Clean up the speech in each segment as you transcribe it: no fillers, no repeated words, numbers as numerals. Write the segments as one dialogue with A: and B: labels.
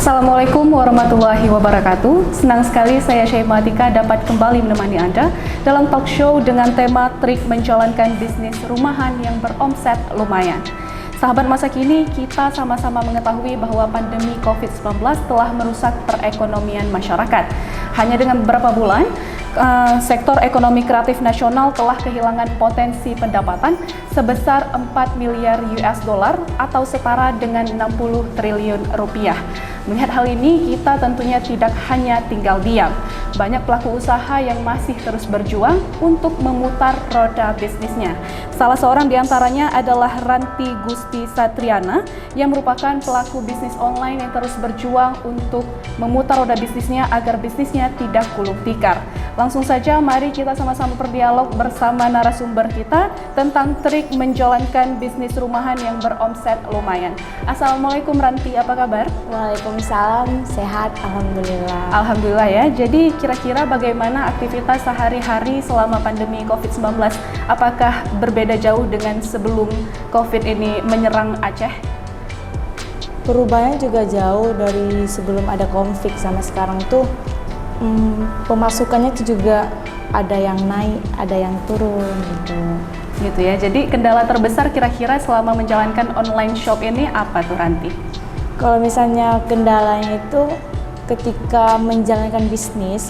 A: Assalamualaikum warahmatullahi wabarakatuh. Senang sekali saya Syaimatika dapat kembali menemani Anda dalam talk show dengan tema trik menjalankan bisnis rumahan yang beromset lumayan. Sahabat masa kini, kita sama-sama mengetahui bahwa pandemi COVID-19 telah merusak perekonomian masyarakat. Hanya dengan beberapa bulan, sektor ekonomi kreatif nasional telah kehilangan potensi pendapatan sebesar 4 miliar US dollar atau setara dengan 60 triliun rupiah. Melihat hal ini, kita tentunya tidak hanya tinggal diam. Banyak pelaku usaha yang masih terus berjuang untuk memutar roda bisnisnya. Salah seorang di antaranya adalah Ranti Gusti Satriana yang merupakan pelaku bisnis online yang terus berjuang untuk memutar roda bisnisnya agar bisnisnya tidak gulung tikar. Langsung saja mari kita sama-sama berdialog bersama narasumber kita tentang trik menjalankan bisnis rumahan yang beromset lumayan. Assalamualaikum Ranti, apa kabar?
B: Waalaikumsalam, sehat, alhamdulillah.
A: Alhamdulillah ya. Jadi kira-kira bagaimana aktivitas sehari-hari selama pandemi COVID-19? Apakah berbeda jauh dengan sebelum COVID ini menyerang Aceh?
B: Perubahannya juga jauh dari sebelum ada konflik sama sekarang tuh. Pemasukannya itu juga ada yang naik, ada yang turun
A: Gitu ya. Jadi kendala terbesar kira-kira selama menjalankan online shop ini apa tuh Ranti?
B: Kalau misalnya kendalanya itu ketika menjalankan bisnis,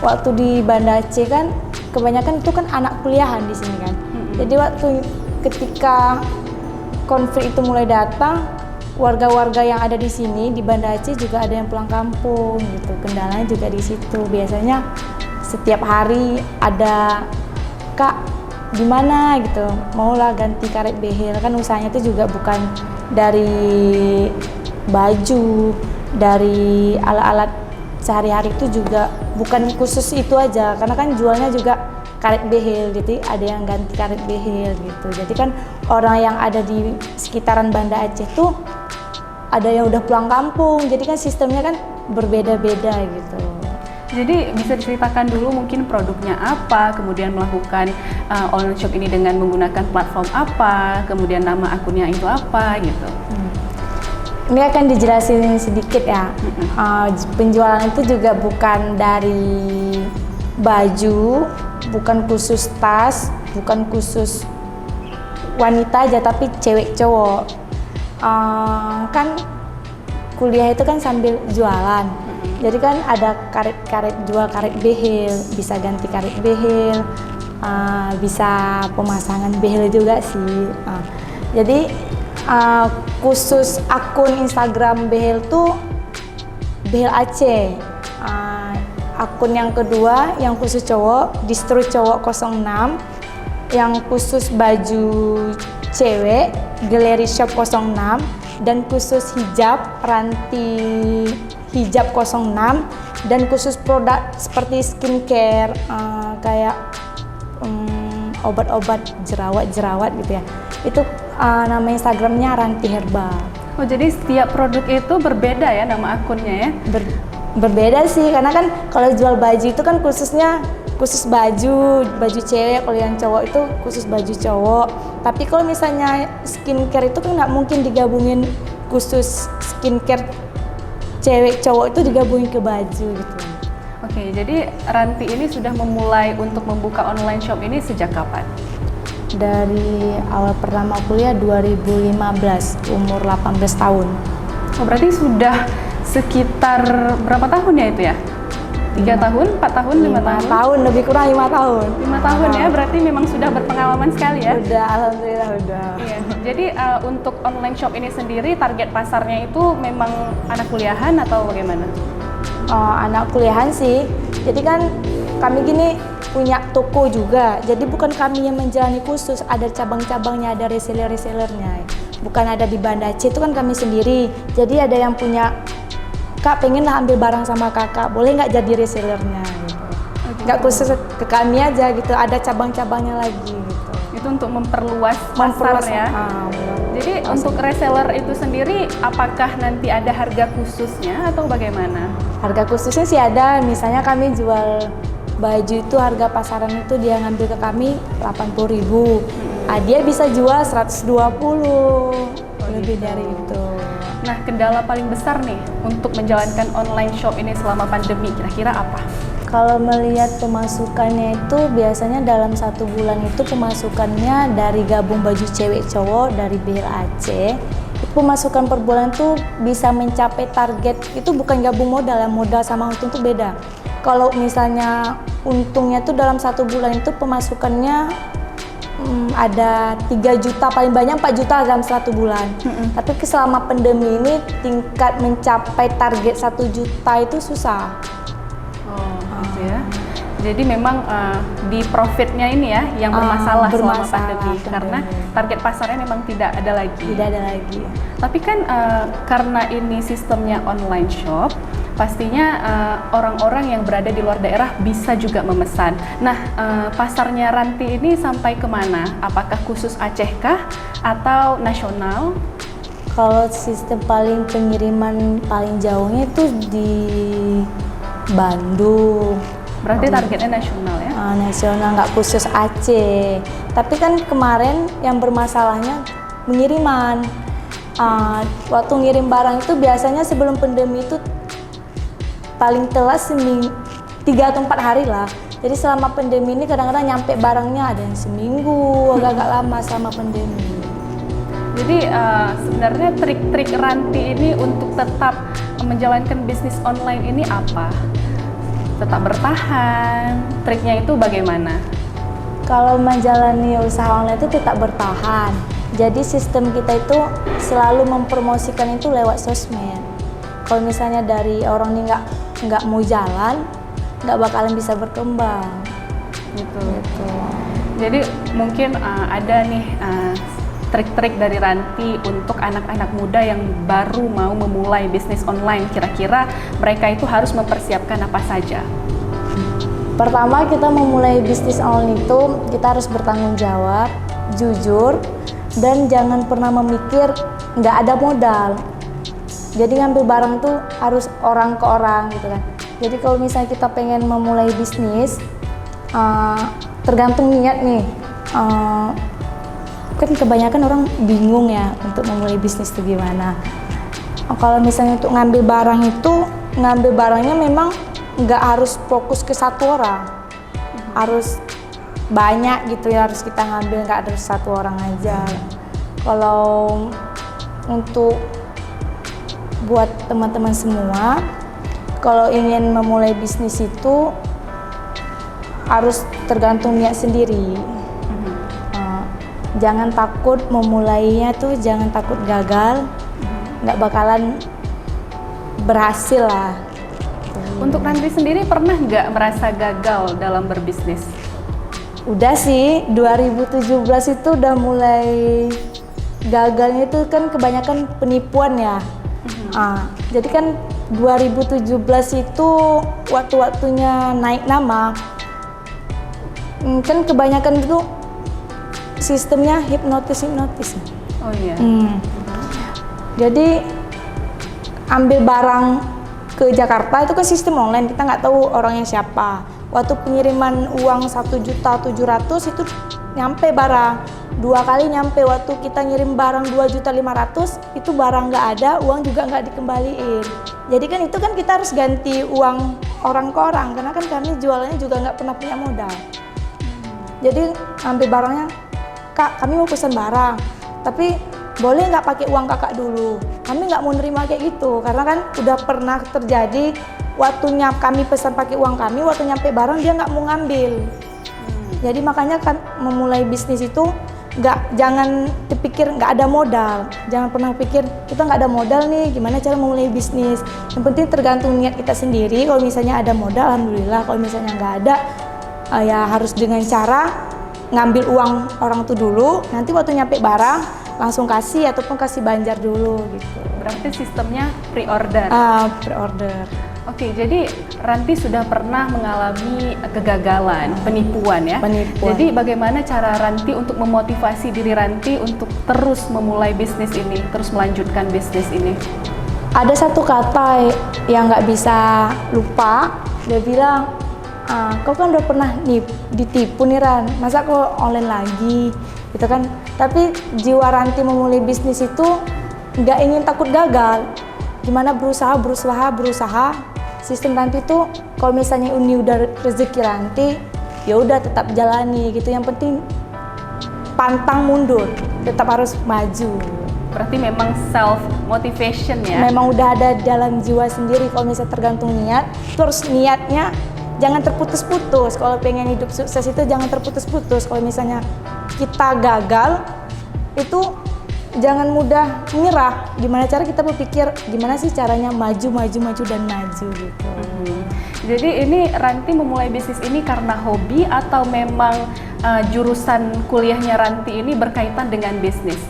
B: waktu di Banda Aceh kan kebanyakan itu kan anak kuliahan di sini kan. Jadi waktu ketika konflik itu mulai datang, warga-warga yang ada di sini di Banda Aceh juga ada yang pulang kampung gitu. Kendalanya juga di situ. Biasanya setiap hari ada, "Kak, di mana?" gitu. "Maulah ganti karet behel." Kan usahanya itu juga bukan dari baju, dari alat-alat sehari-hari, itu juga bukan khusus itu aja. Karena kan jualnya juga karet behel gitu, ada yang ganti karet behel gitu. Jadi kan orang yang ada di sekitaran Banda Aceh tuh ada yang udah pulang kampung, jadi kan sistemnya kan berbeda-beda gitu.
A: Jadi bisa diceritakan dulu mungkin produknya apa, kemudian melakukan online shop ini dengan menggunakan platform apa, kemudian nama akunnya itu apa gitu.
B: Ini akan dijelasin sedikit ya. Penjualan itu juga bukan dari baju, bukan khusus tas, bukan khusus wanita aja, tapi cewek cowok. Kan kuliah itu kan sambil jualan. Jadi kan ada karet-karet, jual karet behel, bisa ganti karet behel, bisa pemasangan behel juga sih. Jadi khusus akun Instagram behel tuh Behel Aceh. Akun yang kedua yang khusus cowok, Distro Cowok 06. Yang khusus baju cewek, Galeri Shop 06. Dan khusus hijab, Ranti Hijab 06. Dan khusus produk seperti skincare, kayak obat-obat jerawat-jerawat gitu ya. Itu nama Instagramnya Ranti Herbal.
A: Oh, jadi setiap produk itu berbeda ya nama akunnya ya?
B: Berbeda sih, karena kan kalau jual baju itu kan khusus baju cewek, kalau yang cowok itu khusus baju cowok. Tapi kalau misalnya skincare itu kan nggak mungkin digabungin, khusus skincare cewek cowok itu digabungin ke baju gitu.
A: Oke, jadi Ranti ini sudah memulai untuk membuka online shop ini sejak kapan?
B: Dari awal pertama kuliah 2015, umur 18 tahun.
A: Oh, berarti sudah sekitar berapa tahun ya itu ya? 3 tahun, 4 tahun, 5 tahun?
B: Lebih kurang 5 tahun.
A: 5 tahun ya, berarti memang sudah berpengalaman sekali ya?
B: Udah, alhamdulillah udah.
A: Iya. Jadi untuk online shop ini sendiri target pasarnya itu memang anak kuliahan atau bagaimana?
B: Anak kuliahan sih. Jadi kan kami gini punya toko juga. Jadi bukan kami yang menjalani khusus, ada cabang-cabangnya, ada reseller-resellernya. Bukan ada di Banda Aceh, itu kan kami sendiri. Jadi ada yang punya, "Kak, pengen lah ambil barang sama kakak, boleh nggak jadi resellernya?" Gitu. Nggak khusus ke kami aja gitu, ada cabang-cabangnya lagi gitu.
A: Itu untuk memperluas pasar ya? Jadi untuk reseller itu sendiri, apakah nanti ada harga khususnya atau bagaimana?
B: Harga khususnya sih ada, misalnya kami jual baju itu harga pasaran itu dia ngambil ke kami 80.000. Dia bisa jual 120, lebih dari itu.
A: Nah, kendala paling besar nih untuk menjalankan online shop ini selama pandemi kira-kira apa?
B: Kalau melihat pemasukannya itu biasanya dalam 1 bulan itu pemasukannya dari gabung baju cewek cowok dari BLAC, pemasukan per bulan tuh bisa mencapai target. Itu bukan gabung modal, ya, modal sama untung tuh beda. Kalau misalnya untungnya tuh dalam 1 bulan itu pemasukannya ada 3 juta, paling banyak 4 juta dalam 1 bulan. Tapi selama pandemi ini tingkat mencapai target 1 juta itu susah.
A: Gitu ya. Jadi memang di profitnya ini ya yang bermasalah selama pandemi karena target pasarnya memang tidak ada lagi.
B: Tidak ada lagi.
A: Tapi kan karena ini sistemnya online shop, pastinya orang-orang yang berada di luar daerah bisa juga memesan. Nah, pasarnya Ranti ini sampai kemana? Apakah khusus Aceh kah atau nasional?
B: Kalau sistem pengiriman paling jauhnya itu di Bandung.
A: Berarti targetnya nasional ya?
B: Nasional, nggak khusus Aceh. Tapi kan kemarin yang bermasalahnya pengiriman. Waktu ngirim barang itu biasanya sebelum pandemi itu paling telat 3 atau 4 hari lah. Jadi selama pandemi ini kadang-kadang nyampe barangnya ada yang seminggu, agak-agak lama selama pandemi.
A: Jadi sebenarnya trik-trik Ranti ini untuk tetap menjalankan bisnis online ini apa? Tetap bertahan, triknya itu bagaimana?
B: Kalau menjalani usaha online itu tetap bertahan. Jadi sistem kita itu selalu mempromosikan itu lewat sosmed. Kalau misalnya dari orang ini nggak mau jalan, nggak bakalan bisa berkembang.
A: Gitu. Jadi mungkin ada nih trik-trik dari Ranti untuk anak-anak muda yang baru mau memulai bisnis online. Kira-kira mereka itu harus mempersiapkan apa saja?
B: Pertama, kita memulai bisnis online itu kita harus bertanggung jawab, jujur, dan jangan pernah memikir nggak ada modal. Jadi ngambil barang tuh harus orang ke orang gitu kan. Jadi kalau misalnya kita pengen memulai bisnis, tergantung niat nih. Kan kebanyakan orang bingung ya untuk memulai bisnis itu gimana. Kalau misalnya untuk ngambil barang itu, ngambil barangnya memang nggak harus fokus ke satu orang, harus banyak gitu ya, harus kita ngambil, nggak harus satu orang aja. Kalau untuk buat teman-teman semua, kalau ingin memulai bisnis itu harus tergantung niat sendiri. Jangan takut memulainya tuh, jangan takut gagal, nggak bakalan berhasil lah.
A: Untuk Ranti sendiri pernah nggak merasa gagal dalam berbisnis?
B: Udah sih, 2017 itu udah mulai gagalnya itu kan kebanyakan penipuan ya. Jadi kan 2017 itu waktu-waktunya naik nama, kan kebanyakan itu sistemnya hipnotis.
A: Oh iya.
B: Jadi ambil barang ke Jakarta itu kan sistem online, kita nggak tahu orangnya siapa. Waktu pengiriman uang 1.700.000 itu nyampe barang 2 kali nyampe. Waktu kita ngirim barang 2.500.000 itu barang nggak ada, uang juga nggak dikembaliin. Jadi kan itu kan kita harus ganti uang orang ke orang, karena kan kami jualannya juga nggak pernah punya modal. Jadi ambil barangnya, Kak, kami mau pesan barang, tapi boleh nggak pakai uang kakak dulu? Kami nggak mau nerima kayak gitu, karena kan udah pernah terjadi waktunya kami pesan pakai uang kami, waktu nyampe barang dia nggak mau ngambil. Jadi makanya kan memulai bisnis itu jangan dipikir nggak ada modal, jangan pernah pikir kita nggak ada modal nih, gimana cara memulai bisnis. Yang penting tergantung niat kita sendiri. Kalau misalnya ada modal, alhamdulillah. Kalau misalnya nggak ada, ya harus dengan cara ngambil uang orang tuh dulu, nanti waktu nyampe barang langsung kasih ataupun kasih banjar dulu gitu.
A: Berarti sistemnya pre-order?
B: Pre-order.
A: Oke, jadi Ranti sudah pernah mengalami kegagalan, penipuan ya?
B: Penipuan.
A: Jadi bagaimana cara Ranti untuk memotivasi diri Ranti untuk terus memulai bisnis ini, terus melanjutkan bisnis ini?
B: Ada satu kata yang nggak bisa lupa, dia bilang, kau kan udah pernah ditipu nih Ran, masa kau online lagi gitu kan. Tapi jiwa Ranti memulai bisnis itu nggak ingin takut gagal, gimana berusaha. Sistem Ranti itu kalau misalnya ini udah rezeki Ranti, ya udah tetap jalani gitu. Yang penting pantang mundur, tetap harus maju.
A: Berarti memang self motivation ya.
B: Memang udah ada dalam jiwa sendiri. Kalau misalnya tergantung niat, terus niatnya jangan terputus-putus. Kalau pengen hidup sukses itu jangan terputus-putus. Kalau misalnya kita gagal, itu jangan mudah menyerah. Gimana cara kita berpikir, gimana sih caranya maju dan maju gitu.
A: Jadi ini Ranti memulai bisnis ini karena hobi atau memang jurusan kuliahnya Ranti ini berkaitan dengan bisnis?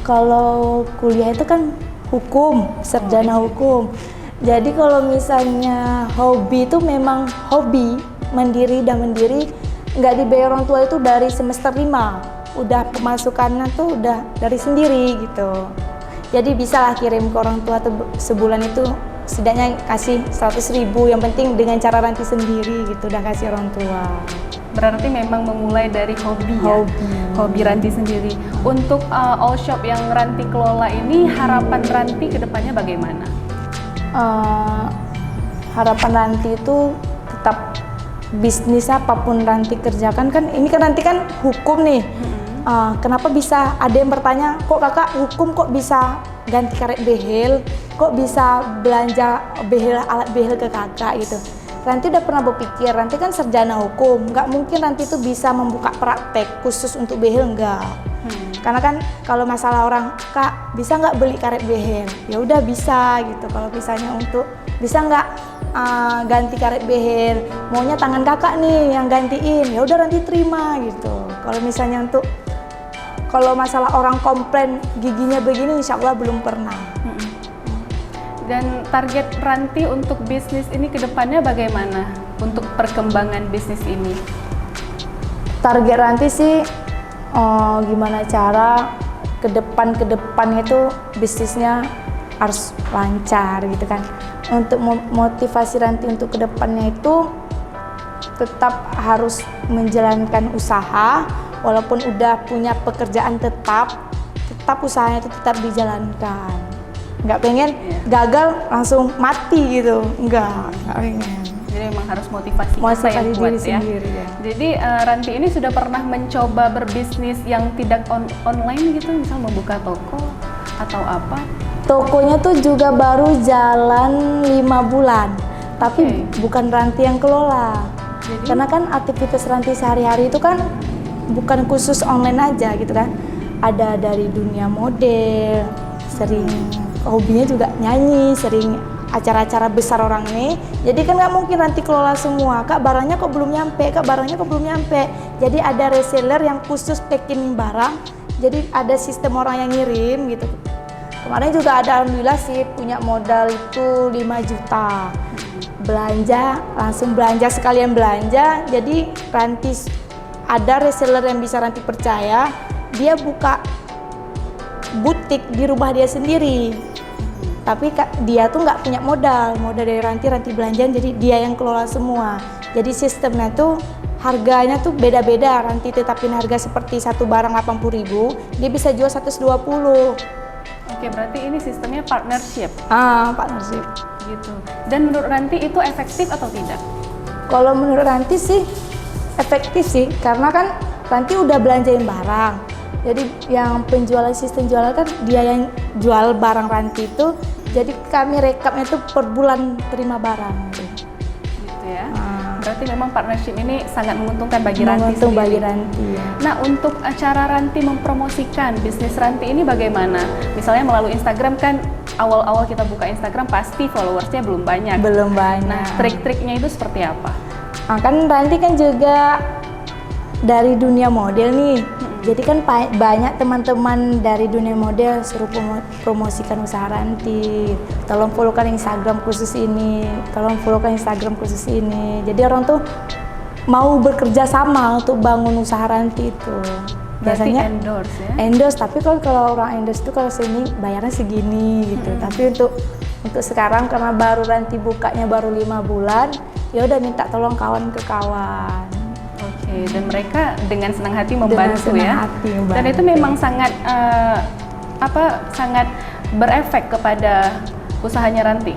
B: Kalau kuliah itu kan hukum, sarjana hukum. Jadi kalau misalnya hobi itu memang hobi, mandiri, nggak dibayar orang tua itu dari semester 5. Udah pemasukannya tuh udah dari sendiri gitu. Jadi bisa lah kirim ke orang tua tuh sebulan itu setidaknya kasih 100.000, yang penting dengan cara Ranti sendiri gitu udah kasih orang tua.
A: Berarti memang memulai dari hobi ya? Hobi Ranti sendiri. Untuk all shop yang Ranti kelola ini, harapan Ranti ke depannya bagaimana?
B: Harapan Ranti itu tetap bisnis apapun Ranti kerjakan, kan ini kan Ranti kan hukum nih. Kenapa bisa ada yang bertanya, kok kakak hukum kok bisa ganti karet behel, kok bisa belanja alat behel ke kakak gitu. Ranti udah pernah berpikir, Ranti kan sarjana hukum, nggak mungkin Ranti itu bisa membuka praktek khusus untuk behel, enggak. Karena kan kalau masalah orang, kak bisa nggak beli karet behel, ya udah bisa gitu. Kalau misalnya untuk bisa nggak ganti karet behel, maunya tangan kakak nih yang gantiin, ya udah Ranti terima gitu. Kalau misalnya untuk kalau masalah orang komplain giginya begini, insya Allah belum pernah.
A: Dan target Ranti untuk bisnis ini ke depannya bagaimana untuk perkembangan bisnis ini?
B: Target Ranti sih gimana cara ke depan itu bisnisnya harus lancar gitu kan. Untuk motivasi Ranti untuk ke depannya itu tetap harus menjalankan usaha, walaupun udah punya pekerjaan tetap usahanya itu tetap dijalankan. Nggak pengen gagal langsung mati gitu, nggak pengen.
A: Jadi memang harus motivasi
B: yang
A: kuat ya.
B: Sendiri, ya.
A: Jadi Ranti ini sudah pernah mencoba berbisnis yang tidak online gitu, misal membuka toko atau apa?
B: Tokonya tuh juga baru jalan 5 bulan, tapi bukan Ranti yang kelola. Jadi? Karena kan aktivitas Ranti sehari-hari itu kan bukan khusus online aja gitu kan. Ada dari dunia model, sering hobinya juga nyanyi, sering acara-acara besar orang ini. Jadi kan nggak mungkin Ranti kelola semua. Kak barangnya kok belum nyampe, Jadi ada reseller yang khusus packing barang. Jadi ada sistem orang yang ngirim gitu. Kemarin juga ada, alhamdulillah sih punya modal itu 5 juta. Belanja, langsung belanja sekalian belanja. Jadi Ranti ada reseller yang bisa Ranti percaya, dia buka butik di rumah dia sendiri. Tapi dia tuh nggak punya modal dari Ranti belanjaan, jadi dia yang kelola semua. Jadi sistemnya tuh harganya tuh beda-beda. Ranti tetapin harga seperti satu barang 80.000, dia bisa jual 120.
A: Oke, berarti ini sistemnya partnership.
B: Partnership.
A: Gitu. Dan menurut Ranti itu efektif atau tidak?
B: Kalau menurut Ranti sih efektif sih, karena kan Ranti udah belanjain barang. Jadi yang penjualan, sistem jualan kan dia yang jual barang Ranti itu. Jadi kami rekapnya tuh per bulan terima barang.
A: Gitu ya. Berarti memang partnership ini sangat menguntungkan bagi Ranti sendiri.
B: Bagi Ranti ya.
A: Nah, untuk cara Ranti mempromosikan bisnis Ranti ini bagaimana? Misalnya melalui Instagram kan, awal-awal kita buka Instagram pasti followersnya belum banyak. Nah, trik-triknya itu seperti apa?
B: Kan Ranti kan juga dari dunia model nih. Jadi kan banyak teman-teman dari dunia model suruh promosikan usaha Ranti. Tolong followkan Instagram khusus ini, Jadi orang tuh mau bekerja sama untuk bangun usaha Ranti itu.
A: Biasanya endorse ya?
B: Endorse, tapi kalau orang endorse itu kalau sini bayarnya segini gitu. Tapi untuk sekarang karena baru Ranti bukanya baru 5 bulan, ya udah minta tolong kawan ke kawan.
A: Oke, dan mereka dengan senang hati membantu ya.
B: Membantu.
A: Dan itu memang sangat sangat berefek kepada usahanya Ranti?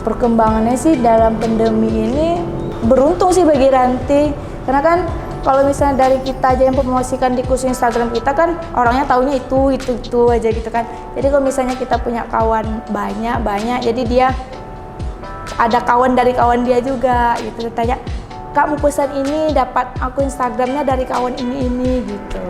B: Perkembangannya sih dalam pandemi ini beruntung sih bagi Ranti, karena kan kalau misalnya dari kita aja yang promosikan di kursus Instagram kita kan orangnya taunya itu aja gitu kan. Jadi kalau misalnya kita punya kawan banyak, jadi dia ada kawan dari kawan dia juga gitu, tanya, "Kak mau pesan ini, dapat akun Instagramnya dari kawan ini gitu."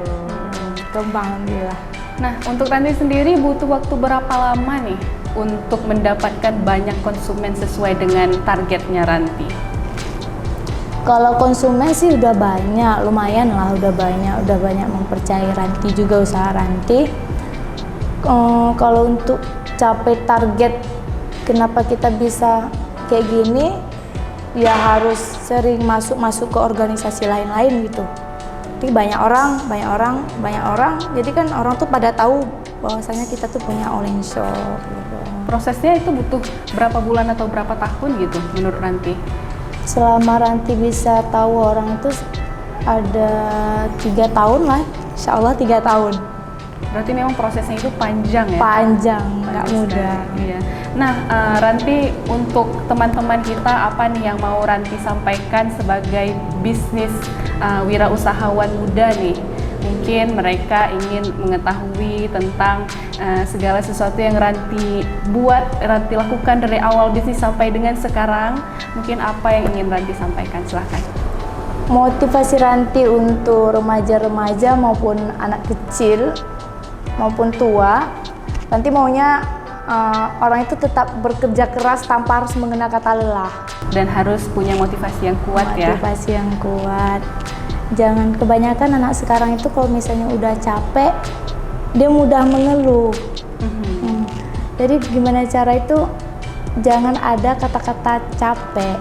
B: Kembang alhamdulillah.
A: Nah, untuk Ranti sendiri butuh waktu berapa lama nih untuk mendapatkan banyak konsumen sesuai dengan targetnya Ranti?
B: Kalau konsumen sih udah banyak, lumayan lah, udah banyak mempercayai Ranti juga, usaha Ranti. Kalau untuk capai target, kenapa kita bisa kayak gini, ya harus sering masuk ke organisasi lain-lain gitu. Jadi banyak orang, jadi kan orang tuh pada tahu bahwasanya kita tuh punya online shop gitu.
A: Prosesnya itu butuh berapa bulan atau berapa tahun gitu menurut Ranti?
B: Selama Ranti bisa tahu orang itu ada 3 tahun lah, insya Allah 3 tahun.
A: Berarti memang prosesnya itu panjang ya?
B: Panjang, nggak mudah.
A: Iya. Nah, Ranti, untuk teman-teman kita apa nih yang mau Ranti sampaikan sebagai bisnis wirausahawan muda nih? Mungkin mereka ingin mengetahui tentang segala sesuatu yang Ranti buat, Ranti lakukan dari awal bisnis sampai dengan sekarang. Mungkin apa yang ingin Ranti sampaikan? Silahkan.
B: Motivasi Ranti untuk remaja-remaja maupun anak kecil maupun tua, Ranti maunya orang itu tetap bekerja keras tanpa harus mengenal kata lelah.
A: Dan harus punya motivasi yang kuat ya?
B: Motivasi yang kuat. Jangan, kebanyakan anak sekarang itu kalau misalnya udah capek, dia mudah mengeluh. Jadi gimana cara itu, jangan ada kata-kata capek,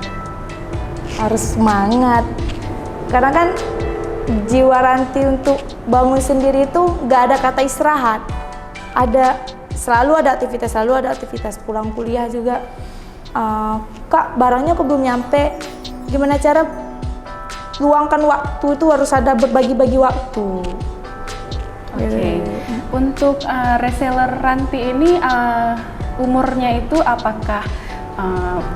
B: harus semangat. Karena kan jiwa Ranti untuk bangun sendiri itu nggak ada kata istirahat. Selalu ada aktivitas, pulang kuliah juga. Kak, barangnya kok belum nyampe, gimana cara luangkan waktu itu, harus ada berbagi-bagi waktu.
A: Oke. Untuk reseller Ranti ini umurnya itu apakah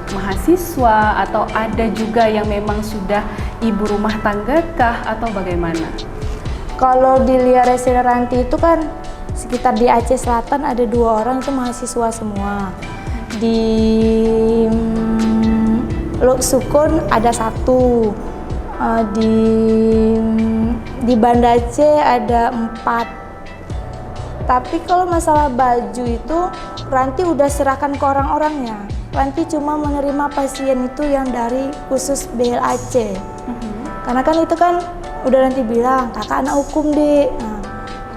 A: mahasiswa atau ada juga yang memang sudah ibu rumah tangga kah atau bagaimana?
B: Kalau dilihat reseller Ranti itu kan sekitar di Aceh Selatan ada 2 orang itu mahasiswa semua. Di Lok Sukun ada 1. Di Banda Aceh ada 4. Tapi kalau masalah baju itu Ranti udah serahkan ke orang-orangnya. Ranti cuma menerima pasien itu yang dari khusus BL Aceh. Karena kan itu kan udah Ranti bilang, kakak anak hukum deh,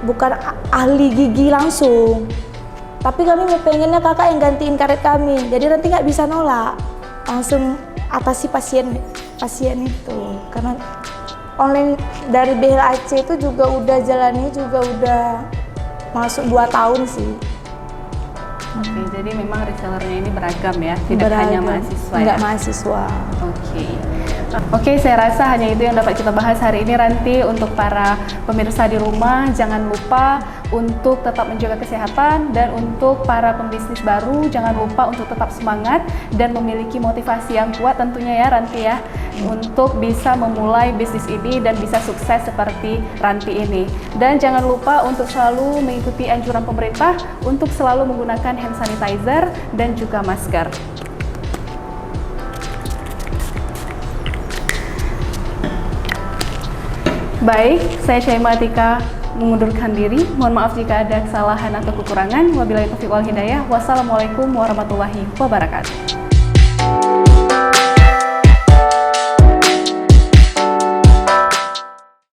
B: bukan ahli gigi langsung. Tapi kami mau pengennya kakak yang gantiin karet kami. Jadi Ranti nggak bisa nolak, langsung atasi pasien itu. Karena online dari BL Aceh itu juga udah jalannya juga udah masuk 2 tahun sih.
A: Oke, jadi memang resellernya ini beragam ya, tidak hanya mahasiswa ya?
B: Enggak mahasiswa.
A: Oke, saya rasa hanya itu yang dapat kita bahas hari ini Ranti. Untuk para pemirsa di rumah, jangan lupa untuk tetap menjaga kesehatan, dan untuk para pembisnis baru jangan lupa untuk tetap semangat dan memiliki motivasi yang kuat tentunya ya Ranti ya, untuk bisa memulai bisnis ini dan bisa sukses seperti Ranti ini. Dan jangan lupa untuk selalu mengikuti anjuran pemerintah untuk selalu menggunakan hand sanitizer dan juga masker. Baik, saya Syaimatika mengundurkan diri. Mohon maaf jika ada kesalahan atau kekurangan. Wabillahi taufiq wal hidayah. Wassalamualaikum warahmatullahi wabarakatuh.